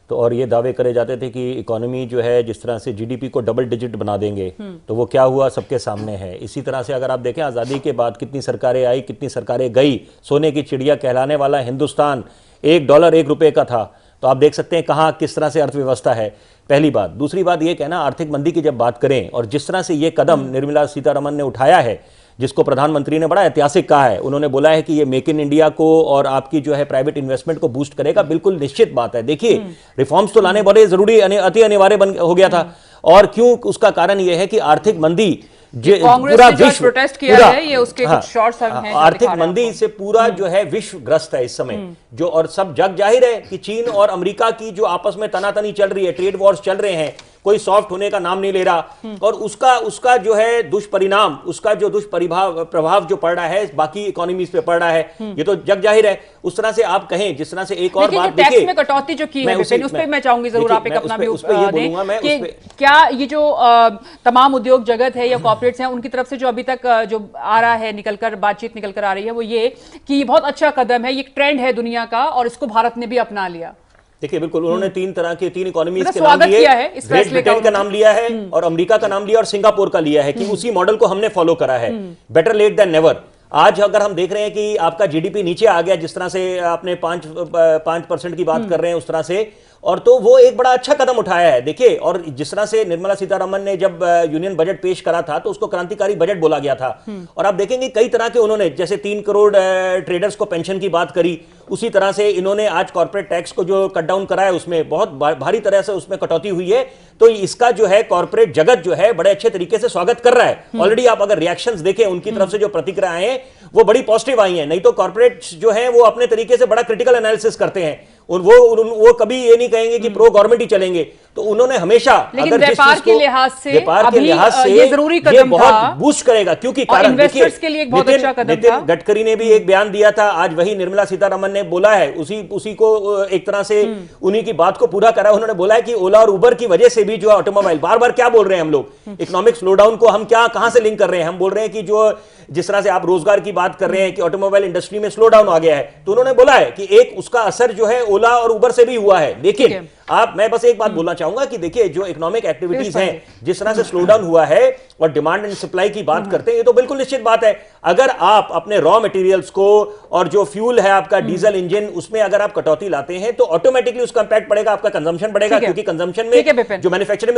तो और ये दावे करे जाते थे कि इकोनॉमी जो है जिस तरह से जीडीपी को डबल डिजिट बना देंगे, तो वो क्या हुआ सबके सामने है। इसी तरह से अगर आप देखें आज़ादी के बाद कितनी सरकारें आई, कितनी सरकारें गई, सोने की चिड़िया कहलाने वाला हिंदुस्तान $1 $1 का था। तो आप देख सकते हैं कहाँ किस तरह से अर्थव्यवस्था है, पहली बात। दूसरी बात ये कहना, आर्थिक मंदी की जब बात करें और जिस तरह से ये कदम निर्मला सीतारमण ने उठाया है, जिसको प्रधानमंत्री ने बड़ा ऐतिहासिक कहा है, उन्होंने बोला है कि ये मेक इन इंडिया को और आपकी जो है प्राइवेट इन्वेस्टमेंट को बूस्ट करेगा, बिल्कुल निश्चित बात है। देखिए रिफॉर्म्स तो लाने बड़े जरूरी अति अनिवार्य हो गया था, और क्यों, उसका कारण यह है कि आर्थिक मंदी पूरा विश्व प्रोटेस्ट किया है, ये उसके कुछ शॉर्ट्स हैं, आर्थिक मंदी से पूरा जो है विश्व ग्रस्त है इस समय जो, और सब जग जाहिर है कि चीन और अमेरिका की जो आपस में तनातनी चल रही है, ट्रेड वॉर्स चल रहे हैं, कोई सॉफ्ट होने का नाम नहीं ले रहा, और उसका जो है दुष्परिणाम, उसका जो दुष्प्रभाव जो पड़ रहा है बाकी इकोनॉमीज पे पड़ रहा है, ये तो जग जाहिर है। उस तरह से आप कहें, जिस तरह से एक और बात देखिए, टैक्स में कटौती जो की है उस पे मैं चाहूंगी जरूर आप एक अपना भी दें कि क्या ये जो तमाम उद्योग जगत है या कॉर्पोरेट्स हैं उनकी तरफ से जो अभी तक जो आ रहा है निकलकर बातचीत निकलकर आ रही है वो ये कि ये बहुत अच्छा कदम है, ये ट्रेंड है दुनिया का और इसको भारत ने भी अपना लिया। देखिए बिल्कुल, उन्होंने तीन इकोनॉमीज के नाम लिए, ग्रेट ब्रिटेन का नाम लिया है और अमेरिका का नाम लिया और सिंगापुर का लिया है कि उसी मॉडल को हमने फॉलो करा है। Better late than never. आज अगर हम देख रहे हैं कि आपका जीडीपी नीचे आ गया, जिस तरह से आपने 5% की बात कर रहे हैं उस तरह से, और तो वो एक बड़ा अच्छा कदम उठाया है। देखिए, और जिस तरह से निर्मला सीतारमण ने जब यूनियन बजट पेश करा था तो उसको क्रांतिकारी बजट बोला गया था, और आप देखेंगे कई तरह के उन्होंने, जैसे 3 करोड़ ट्रेडर्स को पेंशन की बात करी, उसी तरह से इन्होंने आज कॉर्पोरेट टैक्स को जो कट डाउन करा है उसमें बहुत भारी तरह से उसमें कटौती हुई है। तो इसका जो है कॉर्पोरेट जगत जो है बड़े अच्छे तरीके से स्वागत कर रहा है। ऑलरेडी आप अगर रिएक्शंस देखें उनकी तरफ से जो प्रतिक्रियाएं हैं वो बड़ी पॉजिटिव आई हैं, नहीं तो कॉर्पोरेट जो है वो अपने तरीके से बड़ा क्रिटिकल एनालिसिस करते हैं और वो कभी ये नहीं कहेंगे कि प्रो गवर्नमेंट ही चलेंगे। तो उन्होंने हमेशा, लेकिन व्यापार के लिहाज से ये जरूरी कदम ये बहुत बूस्ट करेगा, क्योंकि कारण देखिए के लिए एक बहुत अच्छा कदम था। नितिन गडकरी ने भी एक बयान दिया था, आज वही निर्मला सीतारमण ने बोला है, उसी को एक तरह से उन्हीं की बात को पूरा करा। उन्होंने बोला है कि ओला और उबर की वजह से भी जो ऑटोमोबाइल, बार बार क्या बोल रहे हैं हम लोग, इकोनॉमिक स्लोडाउन को हम कहां से लिंक कर रहे हैं, हम बोल रहे हैं कि जो जिस तरह से आप रोजगार की बात कर रहे हैं कि ऑटोमोबाइल इंडस्ट्री में स्लो डाउन आ गया है, तो उन्होंने बोला है कि एक उसका असर जो है ओला और उबर से भी हुआ है। लेकिन मैं बस एक बात बोलना चाहूंगा कि देखिए जो इकोनॉमिक एक्टिविटीज हैं, जिस तरह से स्लो डाउन हुआ है और डिमांड एंड सप्लाई की बात करते हैं, ये तो बिल्कुल निश्चित बात है। अगर आप अपने रॉ मटेरियल्स को और जो फ्यूल है आपका डीजल इंजन, उसमें अगर आप कटौती लाते हैं तो ऑटोमेटिकली उसका इंपैक्ट पड़ेगा, आपका कंजम्पशन बढ़ेगा, क्योंकि कंजम्पशन में जो मैन्युफैक्चरिंग